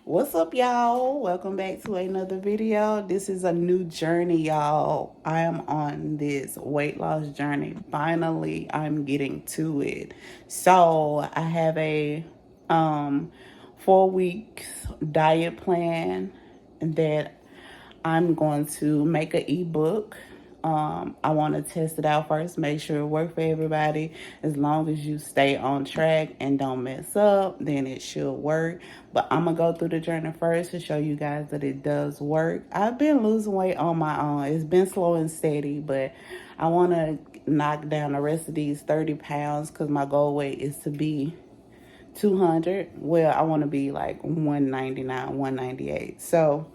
What's up, y'all? Welcome back to another video. This is a new journey, y'all. I am on this weight loss journey. Finally, I'm getting to it. So I have a 4 weeks diet plan that I'm going to make an ebook. I want to test it out first, make sure it works for everybody. As long as you stay on track and don't mess up, then it should work. But I'm going to go through the journey first to show you guys that it does work. I've been losing weight on my own. It's been slow and steady, but I want to knock down the rest of these 30 pounds because my goal weight is to be 200. Well, I want to be like 199, 198. So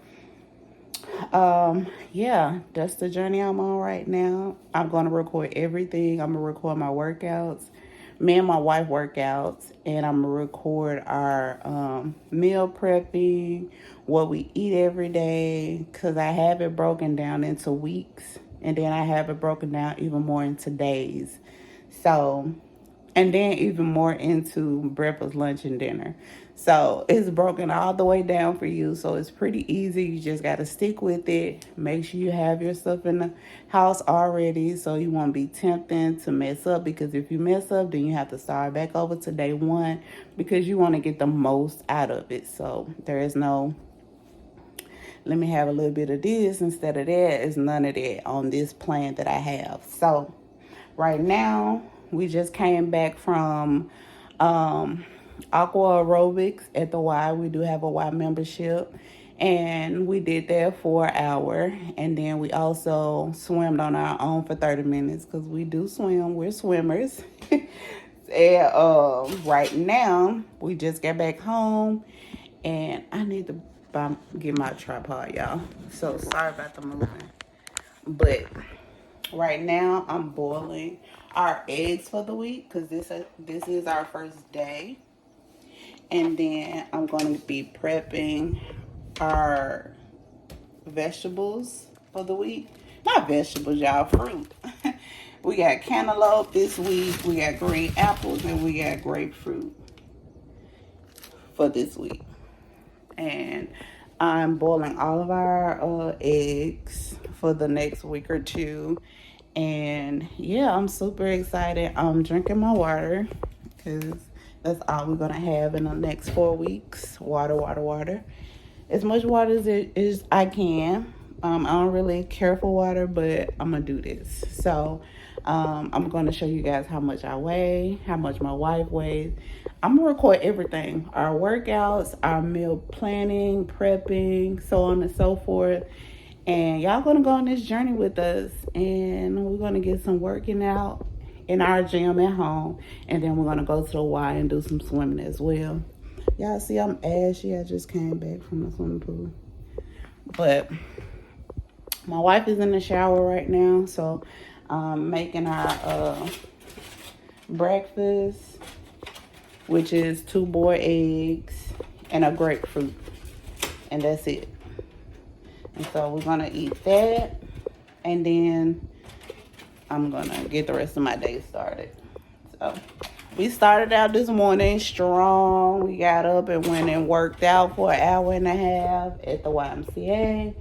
yeah, that's the journey I'm on right now. I'm going to record everything. I'm going to record my workouts, me and my wife workouts, and I'm going to record our meal prepping, what we eat every day, because I have it broken down into weeks, and then I have it broken down even more into days. So, and then even more into breakfast, lunch, and dinner. So it's broken all the way down for you. So it's pretty easy. You just got to stick with it. Make sure you have your stuff in the house already so you won't be tempted to mess up. Because if you mess up, then you have to start back over to day one because you want to get the most out of it. So there is no, let me have a little bit of this instead of that. It's none of that on this plan that I have. So right now, we just came back from aqua aerobics at the Y. We do have a Y membership, and we did that for an hour, and then we also swam on our own for 30 minutes because we do swim. We're swimmers. And right now we just got back home, and I need to get my tripod, y'all. So sorry about the moving, but right now I'm boiling our eggs for the week because this is our first day. And then I'm going to be prepping our vegetables for the week. Not vegetables, y'all, fruit. We got cantaloupe this week. We got green apples and we got grapefruit for this week. And I'm boiling all of our eggs for the next week or two. And yeah, I'm super excited. I'm drinking my water because that's all we're gonna have in the next 4 weeks. Water, water, water. As much water as I can. I don't really care for water, but I'm gonna do this. So I'm gonna show you guys how much I weigh, how much my wife weighs. I'm gonna record everything, our workouts, our meal planning, prepping, so on and so forth. And y'all gonna go on this journey with us, and we're gonna get some working out in our gym at home, and then we're gonna go to the Y and do some swimming as well. Y'all see I'm ashy. I just came back from the swimming pool. But my wife is in the shower right now, so I'm making our breakfast, which is 2 boiled eggs and a grapefruit, and that's it. And so we're gonna eat that, and then I'm gonna get the rest of my day started. So we started out this morning strong. We got up and went and worked out for an hour and a half at the YMCA,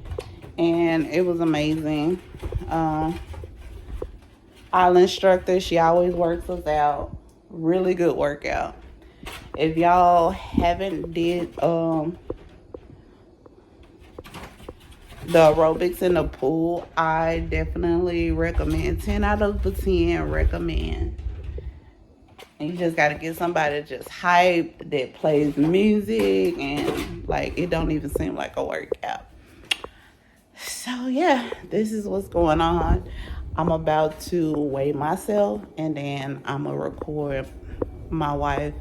and it was amazing. Our instructor, she always works us out. Really good workout. If y'all haven't did the aerobics in the pool, I definitely recommend. 10 out of the 10 recommend. And you just got to get somebody just hype that plays music, and like it don't even seem like a workout. So yeah, this is what's going on. I'm about to weigh myself, and then I'm gonna record my wife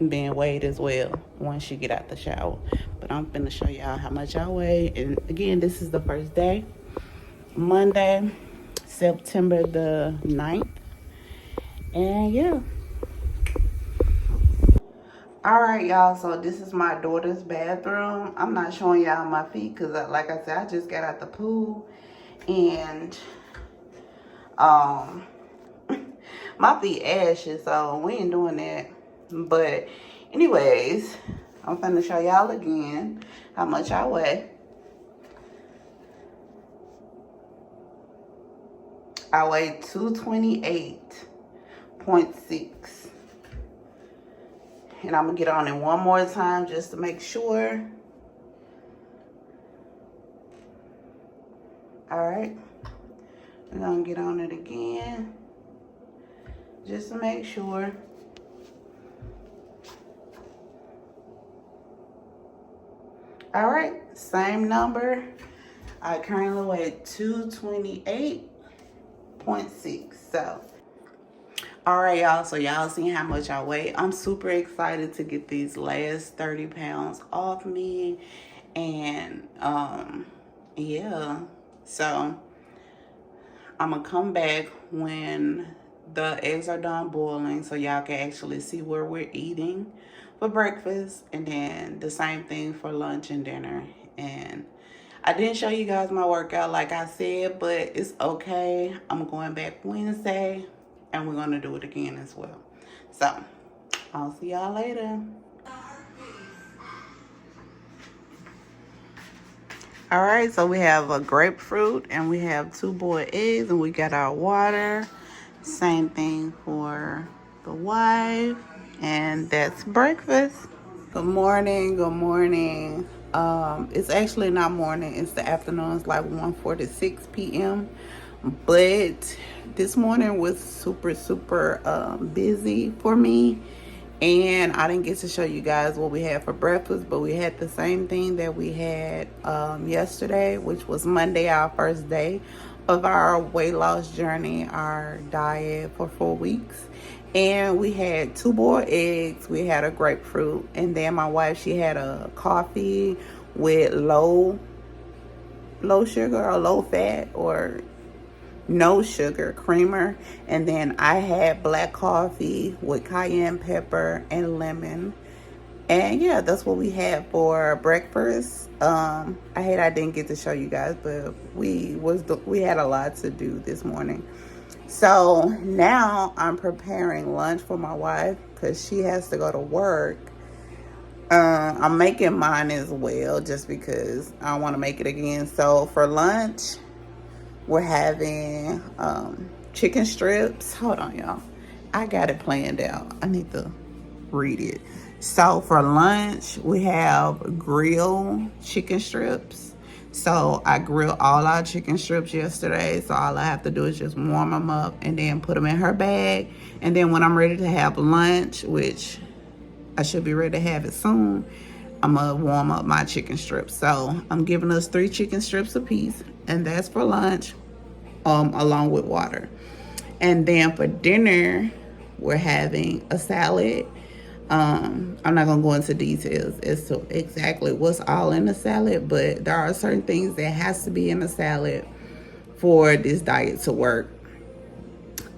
being weighed as well once she get out the shower. But I'm finna show y'all how much I weigh. And again, this is the first day, Monday, September the 9th. And yeah. All right, y'all. So this is my daughter's bathroom. I'm not showing y'all my feet because, like I said, I just got out the pool, and my feet ashy, so we ain't doing that. But anyways, I'm finna show y'all again how much I weigh. I weigh 228.6. And I'm gonna get on it one more time just to make sure. All right, we're gonna get on it again just to make sure. All right, same number. I currently weigh 228.6. So, all right, y'all. So y'all see how much I weigh. I'm super excited to get these last 30 pounds off me. And yeah. So I'm gonna come back when the eggs are done boiling so y'all can actually see where we're eating for breakfast, and then the same thing for lunch and dinner. And I didn't show you guys my workout like I said, but it's okay. I'm going back Wednesday and we're gonna do it again as well. So I'll see y'all later. All right, so we have a grapefruit and we have 2 boiled eggs, and we got our water. Same thing for the wife, and that's breakfast. Good morning, good morning. It's actually not morning, it's the afternoon. It's like 1:46 p.m. But this morning was super busy for me. And I didn't get to show you guys what we had for breakfast, but we had the same thing that we had yesterday, which was Monday, our first day of our weight loss journey, our diet for 4 weeks. And we had 2 boiled eggs, we had a grapefruit, and then my wife, she had a coffee with low sugar or low fat or no sugar creamer, and then I had black coffee with cayenne pepper and lemon. And yeah, that's what we had for breakfast. I hate I didn't get to show you guys, but we had a lot to do this morning. So now I'm preparing lunch for my wife because she has to go to work. I'm making mine as well just because I want to make it again. So for lunch, we're having chicken strips. Hold on, y'all. I got it planned out. I need to read it. So for lunch, we have grilled chicken strips. So I grilled all our chicken strips yesterday. So all I have to do is just warm them up and then put them in her bag. And then when I'm ready to have lunch, which I should be ready to have it soon, I'm gonna warm up my chicken strips. So I'm giving us 3 chicken strips a piece, and that's for lunch, along with water. And then for dinner, we're having a salad. I'm not gonna go into details as to exactly what's all in the salad, but there are certain things that has to be in the salad for this diet to work.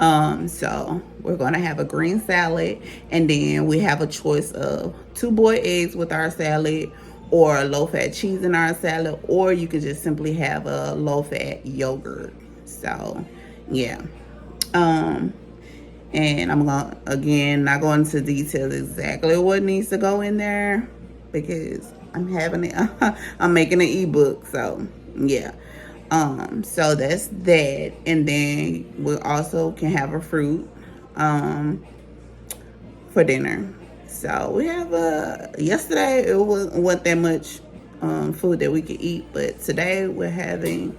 So we're gonna have a green salad, and then we have a choice of 2 boiled eggs with our salad, or a low-fat cheese in our salad, or you could just simply have a low-fat yogurt. So yeah, and I'm gonna, again, not go into details exactly what needs to go in there because I'm having it I'm making an ebook. So yeah. So that's that. And then we also can have a fruit for dinner. So we have yesterday it wasn't that much food that we could eat, but today we're having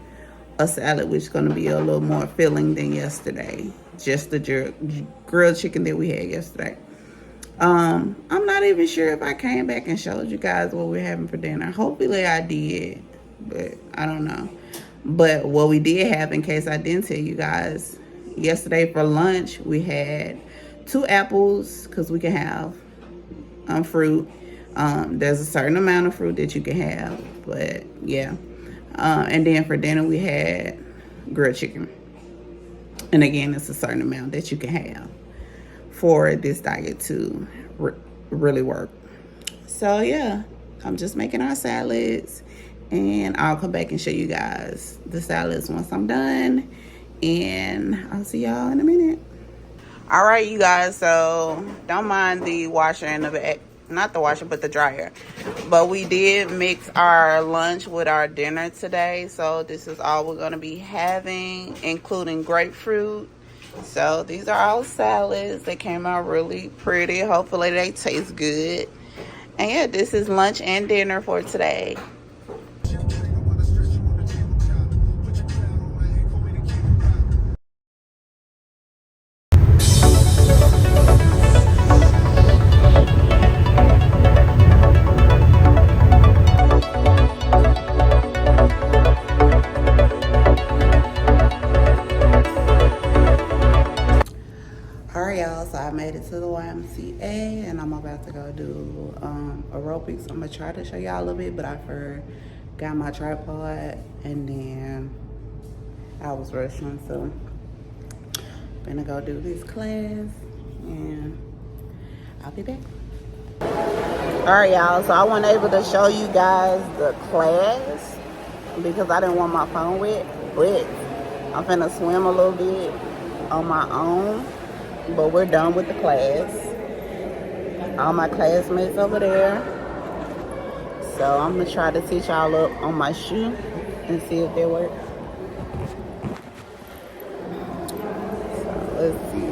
a salad, which is going to be a little more filling than yesterday. Just the grilled chicken that we had yesterday. I'm not even sure if I came back and showed you guys what we're having for dinner. Hopefully I did, but I don't know. But what we did have, in case I didn't tell you guys, yesterday for lunch, we had 2 apples, because we can have fruit. There's a certain amount of fruit that you can have, but yeah. And then for dinner, we had grilled chicken. And again, it's a certain amount that you can have for this diet to really work. So yeah, I'm just making our salads, and I'll come back and show you guys the salads once I'm done, and I'll see y'all in a minute. All right, you guys, so don't mind the washer in the back. not the washer, but the dryer. But we did mix our lunch with our dinner today. So this is all we're going to be having, including grapefruit. So these are all salads. They came out really pretty. Hopefully they taste good. And yeah, this is lunch and dinner for today. So I made it to the YMCA and I'm about to go do aerobics. I'm gonna try to show y'all a little bit, but I first got my tripod and then I was rushing, so I'm gonna go do this class and I'll be back. Alright y'all, so I wasn't able to show you guys the class because I didn't want my phone wet, but I'm finna swim a little bit on my own. But we're done with the class. All my classmates over there. So I'm gonna try to teach y'all up on my shoe and see if they work. So let's see.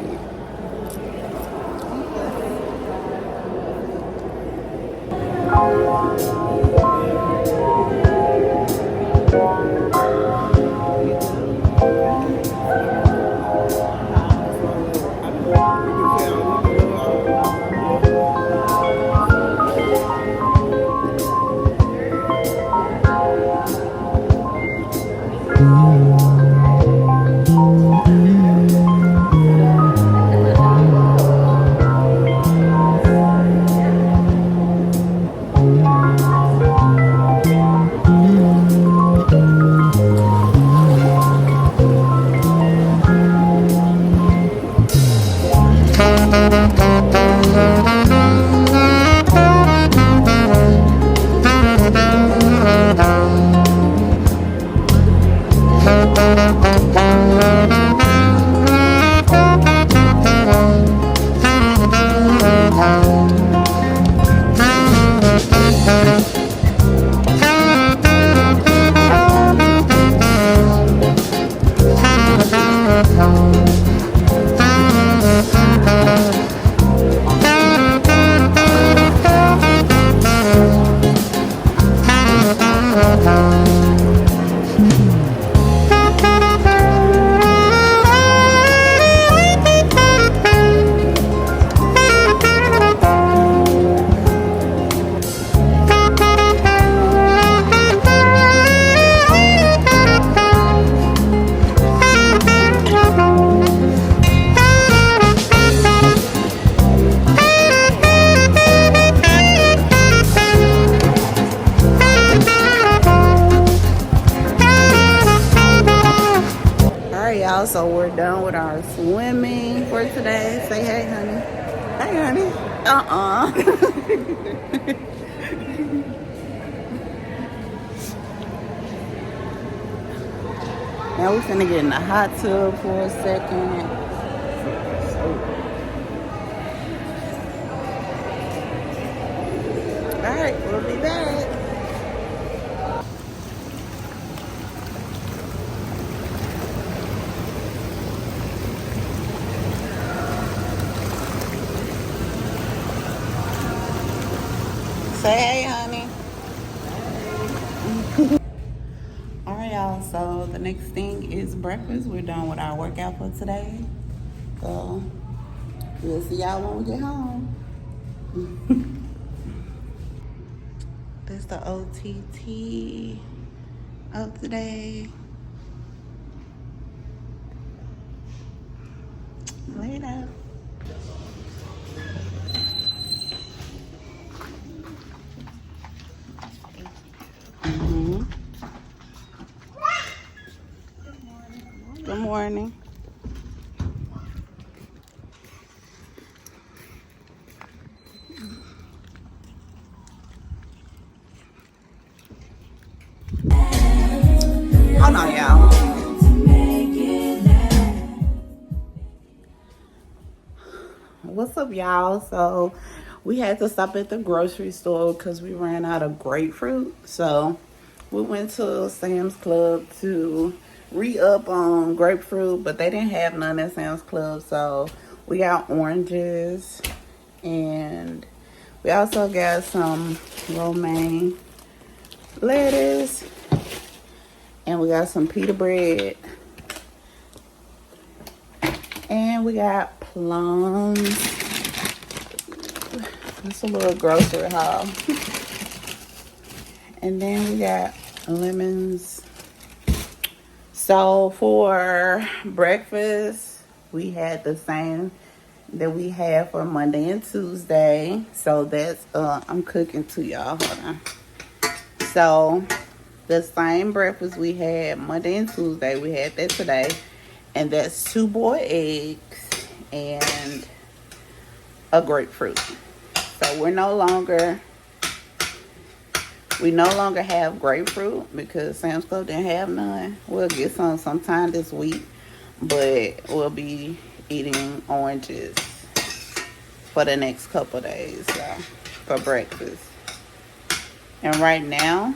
So we're done with our swimming for today. Say hey, honey. Hey, honey. Now we're finna get in the hot tub for a second. All right, we'll be back. Say hey, honey. All right, y'all. So the next thing is breakfast. We're done with our workout for today. So we'll see y'all when we get home. This is the OTT of today. Later. Good morning. Hold on, y'all. What's up, y'all? So we had to stop at the grocery store because we ran out of grapefruit. So we went to Sam's Club to re-up on grapefruit, but they didn't have none at Sam's Club. So we got oranges, and we also got some romaine lettuce, and we got some pita bread, and we got plums. It's a little grocery haul. And then we got lemons. So for breakfast, we had the same that we had for Monday and Tuesday. So that's I'm cooking to y'all. Hold on. So the same breakfast we had Monday and Tuesday, we had that today, and that's 2 boiled eggs and a grapefruit. So we no longer have grapefruit because Sam's Club didn't have none. We'll get some sometime this week, but we'll be eating oranges for the next couple days for breakfast. And right now,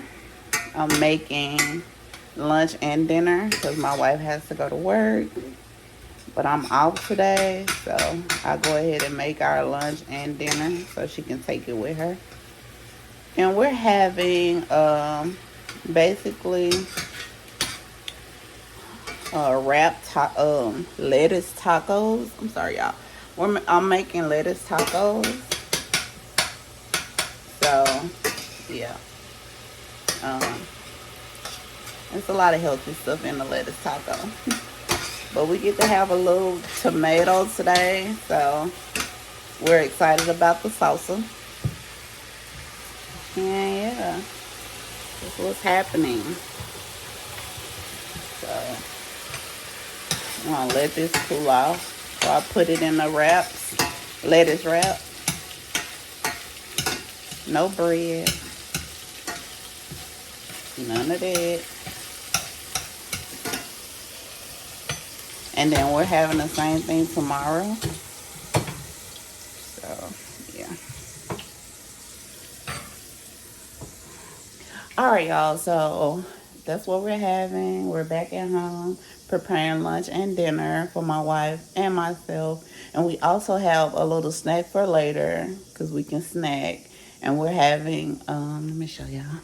I'm making lunch and dinner because my wife has to go to work. But I'm off today, so I'll go ahead and make our lunch and dinner so she can take it with her. And we're having basically lettuce tacos. I'm sorry, y'all. I'm making lettuce tacos. So yeah, there's a lot of healthy stuff in the lettuce taco. But we get to have a little tomato today, so we're excited about the salsa. And yeah, that's what's happening. So I'm gonna let this cool off. So I put it in the wraps, lettuce wrap. No bread, none of that. And then we're having the same thing tomorrow. So, yeah. All right, y'all. So, that's what we're having. We're back at home preparing lunch and dinner for my wife and myself. And we also have a little snack for later because we can snack. And we're having, let me show y'all.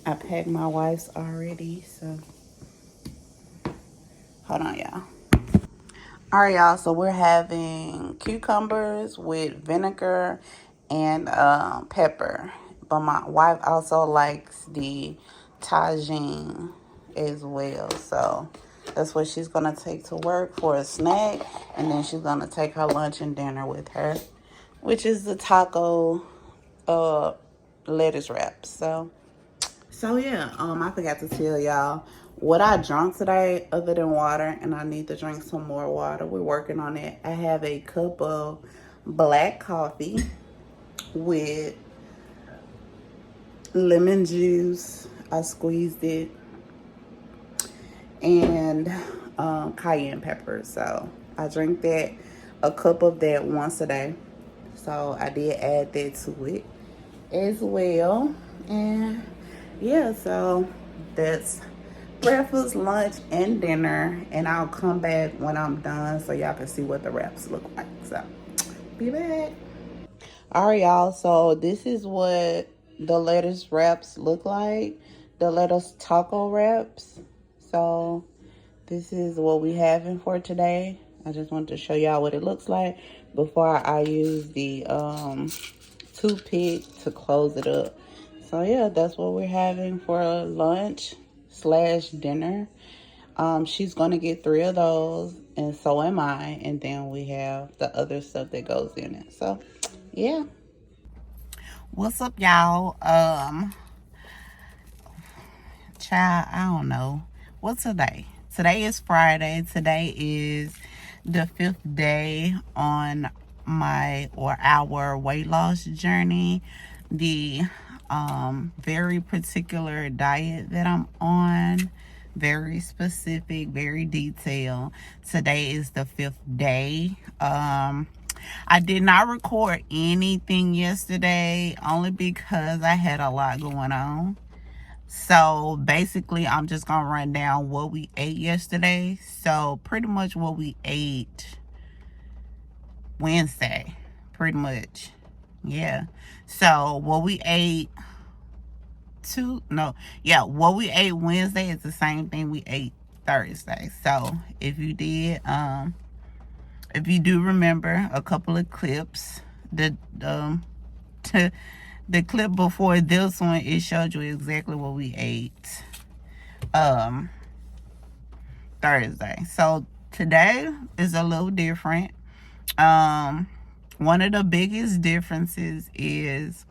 I packed my wife's already, so. Hold on, y'all. All right, y'all. So we're having cucumbers with vinegar and pepper. But my wife also likes the tagine as well. So that's what she's going to take to work for a snack. And then she's going to take her lunch and dinner with her, which is the taco lettuce wraps. So yeah, I forgot to tell y'all what I drank today other than water, and I need to drink some more water. We're working on it. I have a cup of black coffee with lemon juice. I squeezed it, and cayenne pepper. So I drink that, a cup of that once a day. So I did add that to it as well. And yeah, so that's breakfast, lunch, and dinner. And I'll come back when I'm done so y'all can see what the wraps look like. So be back. All right, y'all. So this is what the lettuce wraps look like. The lettuce taco wraps. So this is what we having for today. I just wanted to show y'all what it looks like before I use the toothpick to close it up. So yeah, that's what we're having for lunch / dinner. She's gonna get 3 of those, and so am I. And then we have the other stuff that goes in it. So yeah. What's up, y'all? Child, I don't know. What's today? Today is Friday. Today is the 5th day on our weight loss journey. The very particular diet that I'm on, very specific, very detailed. Today is the 5th day. I did not record anything yesterday only because I had a lot going on. So basically, I'm just gonna run down what we ate yesterday. So pretty much what we ate Wednesday, pretty much. Yeah. So what we ate what we ate Wednesday is the same thing we ate Thursday. So if you do remember a couple of clips, the the clip before this one, it showed you exactly what we ate Thursday. So today is a little different. One of the biggest differences is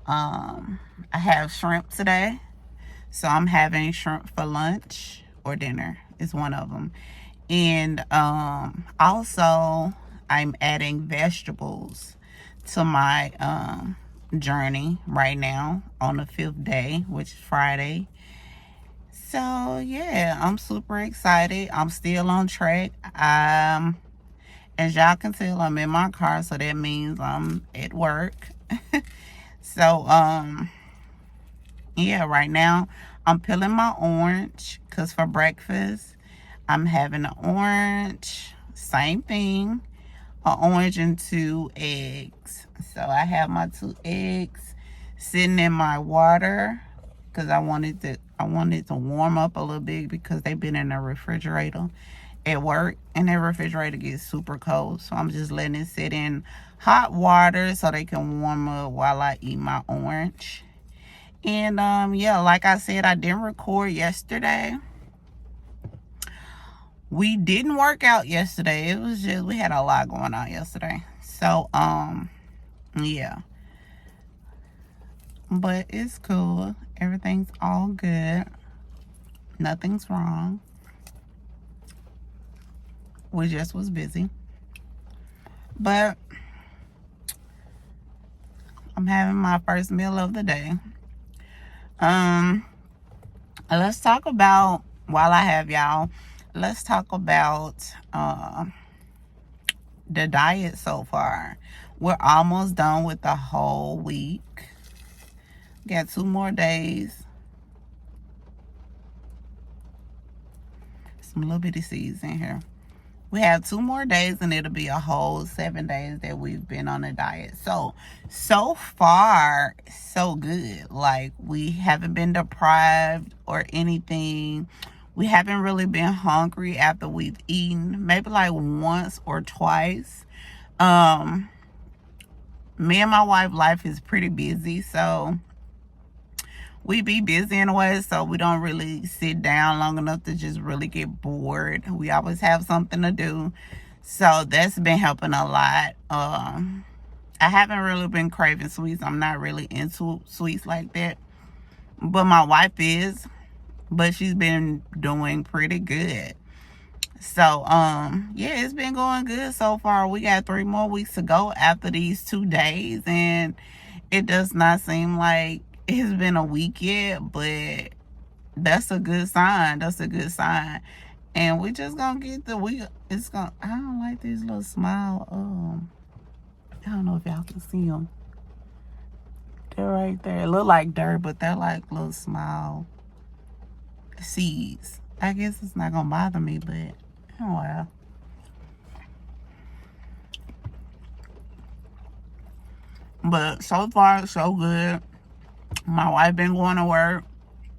I have shrimp today. So I'm having shrimp for lunch or dinner is one of them. And also I'm adding vegetables to my journey right now on the 5th day, which is Friday. So yeah, I'm super excited. I'm still on track. As y'all can tell, I'm in my car, so that means I'm at work. So yeah, right now I'm peeling my orange because for breakfast I'm having an orange, same thing, an orange and 2 eggs. So I have my 2 eggs sitting in my water because I wanted to warm up a little bit because they've been in the refrigerator at work, and that refrigerator gets super cold. So I'm just letting it sit in hot water so they can warm up while I eat my orange. And yeah, like I said, I didn't record yesterday. We didn't work out yesterday. It was just, we had a lot going on yesterday. So yeah, but it's cool. Everything's all good. Nothing's wrong. We just was busy. But I'm having my first meal of the day. Let's talk about, while I have y'all, let's talk about the diet so far. We're almost done with the whole week. Got 2 more days. Some little bitty seeds in here. We have 2 more days and it'll be a whole 7 days that we've been on a diet. So far, so good. Like, we haven't been deprived or anything. We haven't really been hungry after we've eaten. Maybe like once or twice. Me and my wife's life is pretty busy, so we be busy in a way, so we don't really sit down long enough to just really get bored. We always have something to do, so that's been helping a lot. I haven't really been craving sweets. I'm not really into sweets like that, but my wife is, but she's been doing pretty good. So yeah, it's been going good so far. We got 3 more weeks to go after these 2 days, and it does not seem like it's been a week yet, but that's a good sign. That's a good sign. And we just gonna get the week. It's gonna, I don't like these little smile. I don't know if y'all can see them. They're right there. It look like dirt, but they're like little small seeds. I guess it's not gonna bother me, but oh well. But so far, so good. My wife been going to work,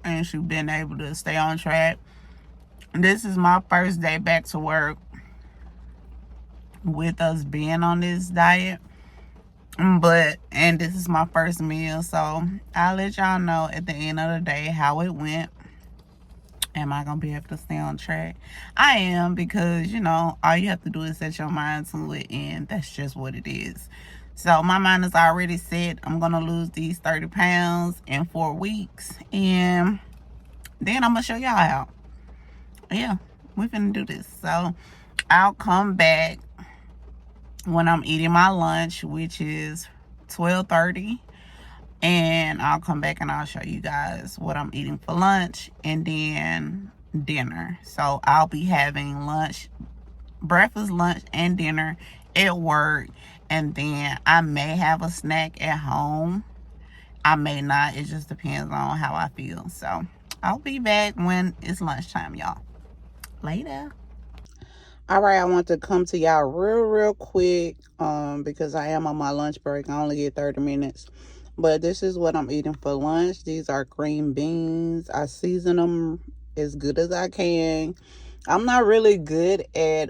and she's been able to stay on track. This is my first day back to work with us being on this diet. And this is my first meal, so I'll let y'all know at the end of the day how it went. Am I gonna be able to stay on track? I am, because you know, all you have to do is set your mind to it, and that's just what it is. So my mind is already set. I'm gonna lose these 30 pounds in 4 weeks, and then I'm gonna show y'all how. Yeah, we're gonna do this. So I'll come back when I'm eating my lunch, which is 12:30. And I'll come back and I'll show you guys what I'm eating for lunch and then dinner. So I'll be having lunch breakfast, lunch, and dinner at work. And then I may have a snack at home. I may not. It just depends on how I feel. So I'll be back when it's lunchtime, y'all. Later. All right, I want to come to y'all real quick because I am on my lunch break. I only get 30 minutes. But this is what I'm eating for lunch. These are green beans. I season them as good as I can. I'm not really good at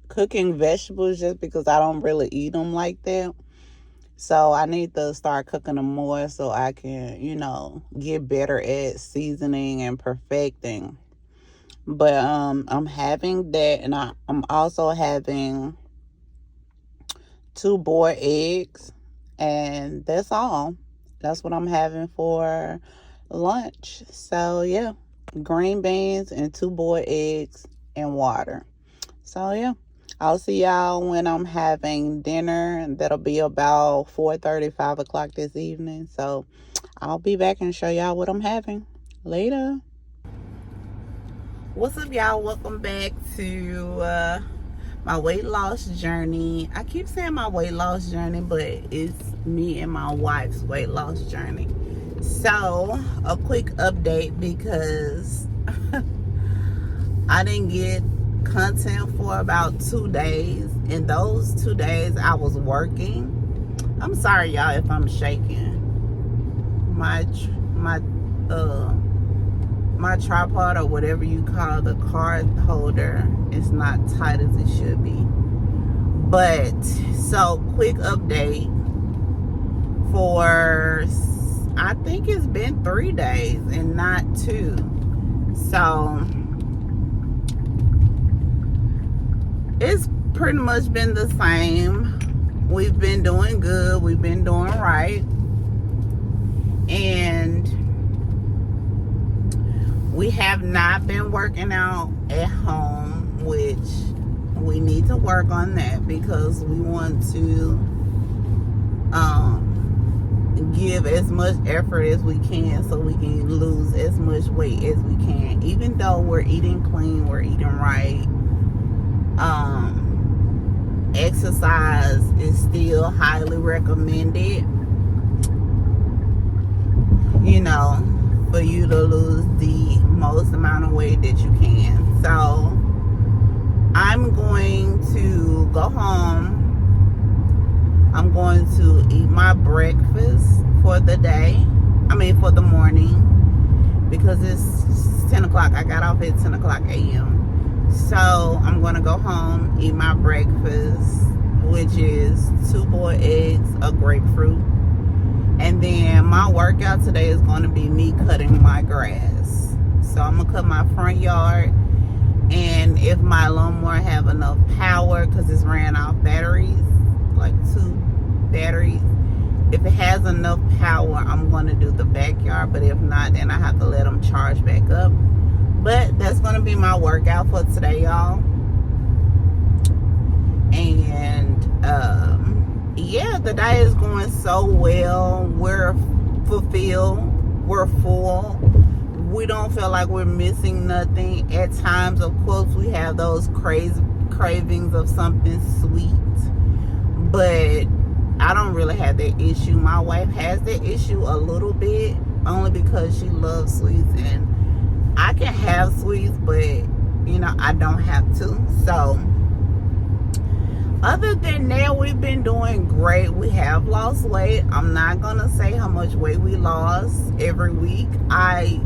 cooking vegetables just because I don't really eat them like that. So I need to start cooking them more so I can, get better at seasoning and perfecting. But I'm having that, and I'm also having 2 boiled eggs, and that's all. That's what I'm having for lunch. So yeah, green beans and 2 boiled eggs and water. So yeah, I'll see y'all when I'm having dinner, and that'll be about 4:30, 5 o'clock this evening. So I'll be back and show y'all what I'm having. Later. What's up, y'all? Welcome back to my weight loss journey. I keep saying my weight loss journey, but it's me and my wife's weight loss journey. So a quick update because I didn't get content for about 2 days. In those 2 days I was working. I'm sorry, y'all, if I'm shaking. My tripod, or whatever you call the card holder, is not tight as it should be. But so quick update for, I think it's been 3 days and not 2. So it's pretty much been the same. We've been doing good. We've been doing right. And we have not been working out at home, which we need to work on that because we want to give as much effort as we can so we can lose as much weight as we can. Even though we're eating clean, we're eating right. Exercise is still highly recommended, for you to lose the most amount of weight that you can. So I'm going to go home. I'm going to eat my breakfast for the day. For the morning, because it's 10 o'clock. I got off at 10 o'clock a.m. So I'm going to go home, eat my breakfast, which is 2 boiled eggs, a grapefruit. And then my workout today is going to be me cutting my grass. So I'm going to cut my front yard. And if my lawnmower have enough power, because it's ran off batteries, like 2 batteries. If it has enough power, I'm going to do the backyard. But if not, then I have to let them charge back up. But that's going to be my workout for today, y'all. And yeah, the day is going so well. We're fulfilled. We're full. We don't feel like we're missing nothing. At times, of course, we have those cravings of something sweet. But I don't really have that issue. My wife has that issue a little bit, only because she loves sweets. And I can have sweets, but, I don't have to. So other than that, we've been doing great. We have lost weight. I'm not gonna say how much weight we lost every week. I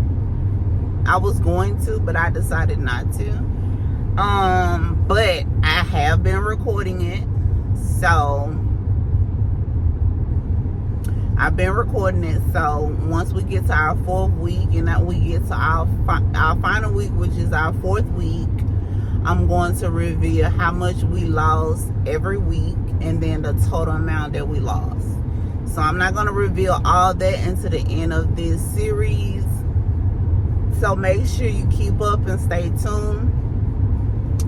was going to, but I decided not to. But I have been recording it. So I've been recording it. So once we get to our 4th week, and that we get to our final week, which is our 4th week, I'm going to reveal how much we lost every week and then the total amount that we lost. So I'm not going to reveal all that until the end of this series. So make sure you keep up and stay tuned.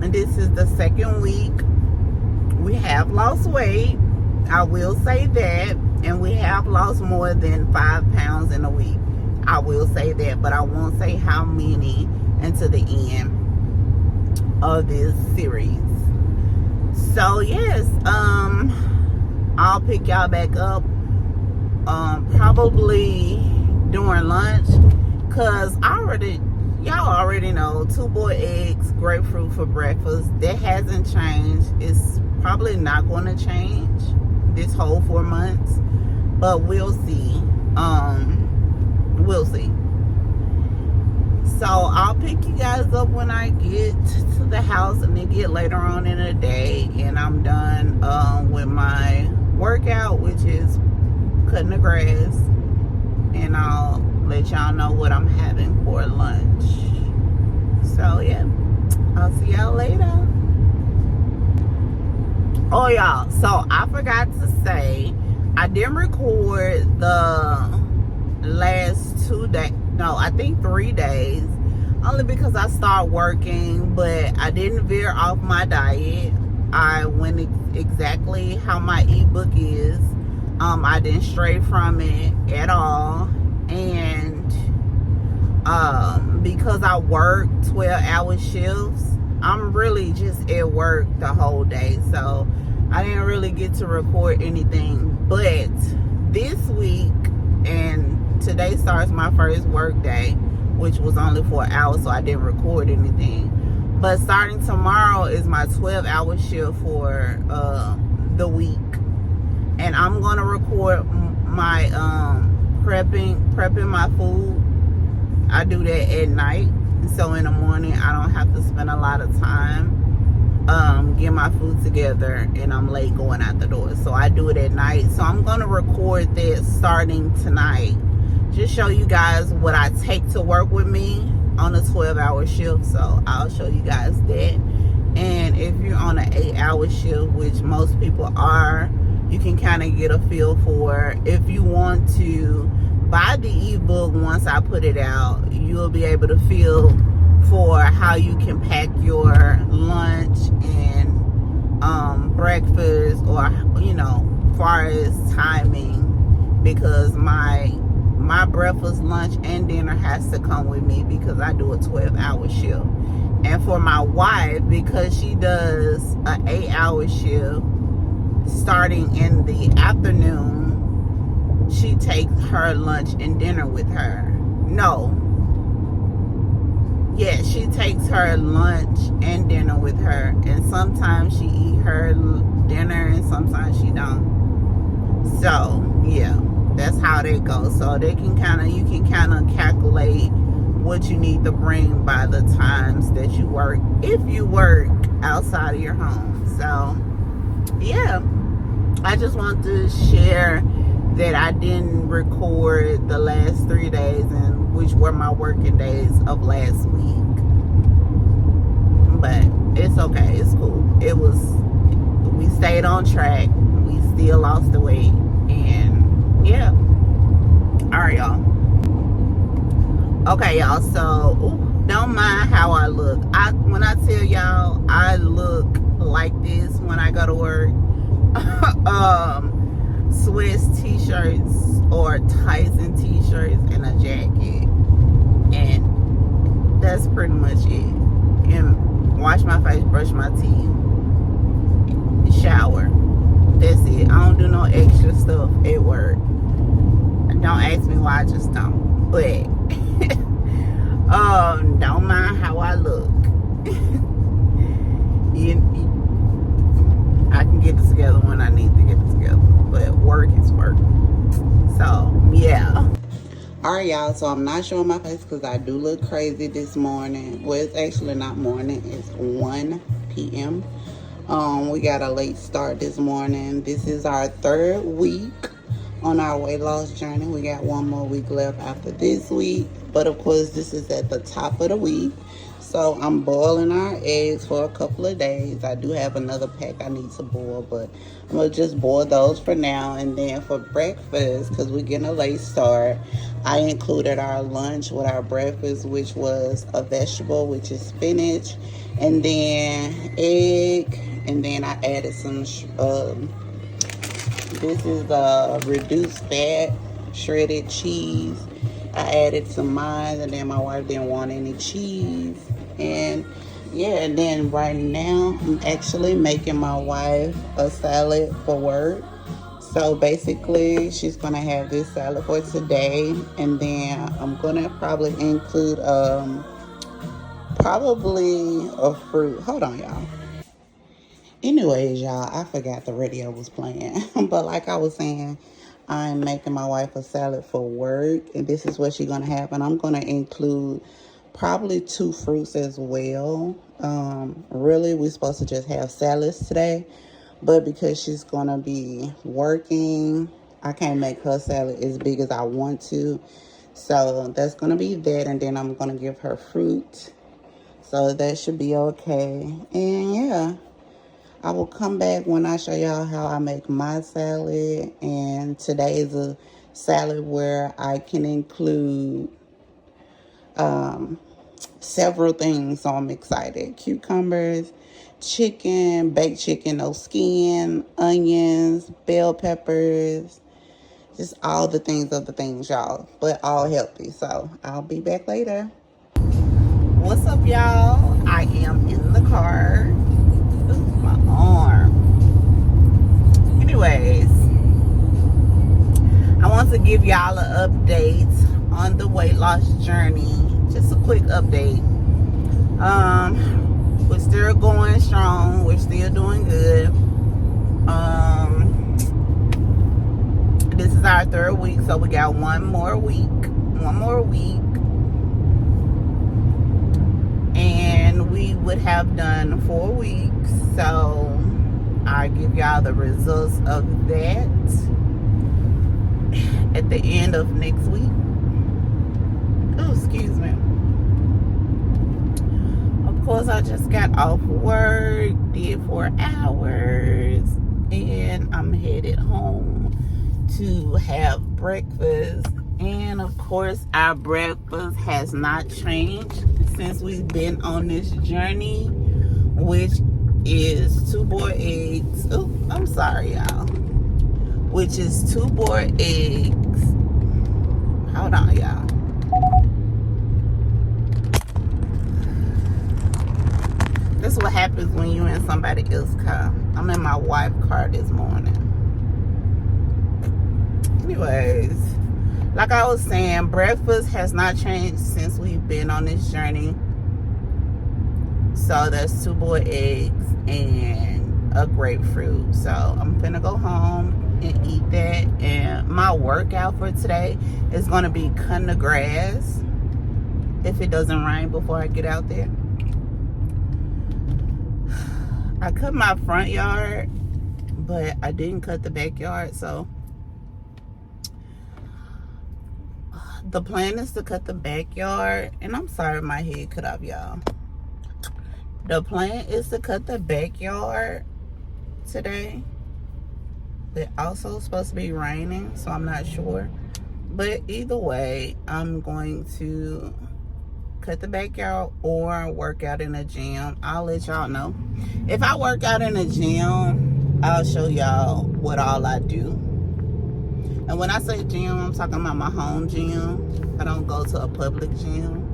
And this is the 2nd week. We have lost weight. I will say that. And we have lost more than 5 pounds in a week. I will say that. But I won't say how many until the end. of this series. So yes, I'll pick y'all back up probably during lunch, cause y'all already know 2 boiled eggs, grapefruit for breakfast. That hasn't changed. It's probably not going to change this whole 4 months, but we'll see. We'll see. So I'll pick you guys up when I get to the house, and then get later on in the day, and I'm done with my workout, which is cutting the grass, and I'll let y'all know what I'm having for lunch. So yeah, I'll see y'all later. Oh y'all, so I forgot to say, I didn't record the last 2 days, no, I think 3 days, only because I started working, but I didn't veer off my diet. I went exactly how my ebook is. I didn't stray from it at all, and because I work 12-hour shifts, I'm really just at work the whole day, so I didn't really get to record anything. But this week, and today starts my first work day, which was only for an hour, so I didn't record anything. But starting tomorrow is my 12-hour shift for the week, and I'm gonna record my prepping my food. I do that at night, so in the morning I don't have to spend a lot of time getting my food together, and I'm late going out the door, so I do it at night. So I'm gonna record that starting tonight, just show you guys what I take to work with me on a 12-hour shift. So I'll show you guys that. And if you're on an 8-hour shift, which most people are, you can kind of get a feel for, if you want to buy the ebook once I put it out, you'll be able to feel for how you can pack your lunch and breakfast, or far as timing, because my breakfast, lunch, and dinner has to come with me, because I do a 12-hour shift. And for my wife, because she does an 8-hour shift starting in the afternoon, she takes her lunch and dinner with her. She takes her lunch and dinner with her, and sometimes she eat her dinner and sometimes she don't. So yeah, that's how that goes. So you can kind of calculate what you need to bring by the times that you work, if you work outside of your home. So yeah, I just want to share that I didn't record the last 3 days, and which were my working days of last week. But it's okay, it's cool. We stayed on track. We still lost the weight, and yeah. All right, y'all. Okay, y'all. So don't mind how I look. When I tell y'all I look like this when I go to work, sweats, t-shirts, or tights and t-shirts, and a jacket, and that's pretty much it. And wash my face, brush my teeth, shower. That's it. I don't do no extra stuff at work. Don't ask me why, I just don't. But don't mind how I look. I can get it together when I need to get it together, but work is work. So yeah. Alright, y'all, so I'm not showing my face because I do look crazy this morning. Well, it's actually not morning, it's 1 p.m. We got a late start this morning. This is our 3rd week on our weight loss journey. We got 1 more week left after this week, but of course this is at the top of the week. So I'm boiling our eggs for a couple of days. I do have another pack I need to boil, but I'm gonna just boil those for now. And then for breakfast, because we're getting a late start, I included our lunch with our breakfast, which was a vegetable, which is spinach, and then egg, and then I added some this is reduced fat shredded cheese. I added some mine, and then my wife didn't want any cheese. And yeah, and then right now I'm actually making my wife a salad for work. So basically, she's gonna have this salad for today, and then I'm gonna probably include probably a fruit. Hold on, y'all. Anyways, y'all, I forgot the radio was playing. But like I was saying, I'm making my wife a salad for work, and this is what she's gonna have. And I'm gonna include probably 2 fruits as well. Really, we're supposed to just have salads today, but because she's gonna be working, I can't make her salad as big as I want to. So that's gonna be that, and then I'm gonna give her fruit. So that should be okay. And yeah, I will come back when I show y'all how I make my salad. And today is a salad where I can include several things, so I'm excited. Cucumbers, chicken, baked chicken, no skin, onions, bell peppers, just all the things of the things, y'all, but all healthy. So I'll be back later. What's up, y'all? I am in the car. Ooh, my arm. Anyways, I want to give y'all an update on the weight loss journey. Just a quick update. We're still going strong. We're still doing good. This is our 3rd week, so we got one more week. And we would have done 4 weeks. So I'll give y'all the results of that at the end of next week. Oh, excuse me. Of course, I just got off work, did 4 hours, and I'm headed home to have breakfast. And of course, our breakfast has not changed since we've been on this journey, which is 2 boiled eggs. Oh, I'm sorry, y'all. Which is 2 boiled eggs. Hold on, y'all. This is what happens when you're in somebody else's car. I'm in my wife's car this morning. Anyways, like I was saying, breakfast has not changed since we've been on this journey. So that's 2 boiled eggs and a grapefruit. So I'm finna go home and eat that. And my workout for today is gonna be cutting the grass if it doesn't rain before I get out there. I cut my front yard, but I didn't cut the backyard. So the plan is to cut the backyard. And I'm sorry my head cut off, y'all. The plan is to cut the backyard today. But also supposed to be raining, so I'm not sure. But either way, I'm going to cut the backyard or work out in a gym. I'll let y'all know. If I work out in a gym, I'll show y'all what all I do. And when I say gym, I'm talking about my home gym. I don't go to a public gym.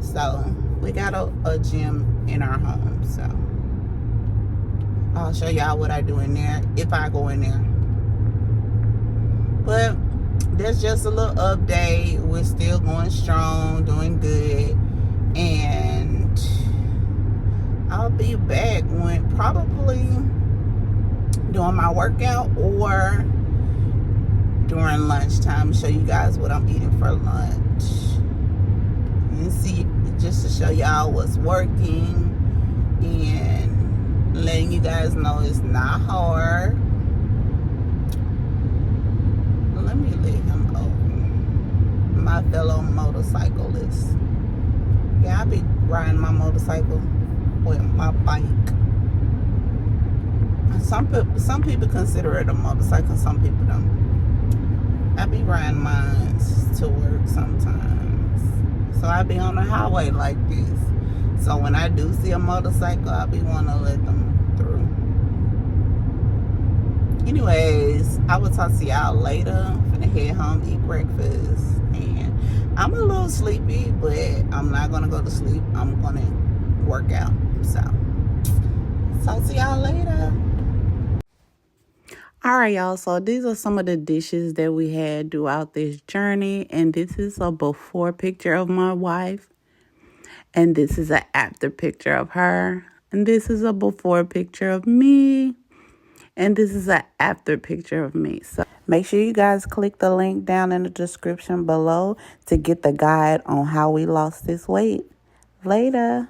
So we got a gym in our home. So I'll show y'all what I do in there if I go in there. But that's just a little update. We're still going strong, doing good. And I'll be back when probably doing my workout or during lunchtime. Show you guys what I'm eating for lunch. And see, just to show y'all what's working and letting you guys know it's not hard. Let me leave him over. My fellow motorcyclist. Yeah, I be riding my motorcycle with my bike. Some people consider it a motorcycle, some people don't. I be riding mine to work sometimes. So I be on the highway like this. So when I do see a motorcycle, I be wanting to let them through. Anyways, I will talk to y'all later. I'm finna head home, eat breakfast. And I'm a little sleepy, but I'm not gonna go to sleep. I'm gonna workout. So talk to y'all later. All right, y'all. So these are some of the dishes that we had throughout this journey. And this is a before picture of my wife. And this is an after picture of her. And this is a before picture of me. And this is an after picture of me. So make sure you guys click the link down in the description below to get the guide on how we lost this weight. Later.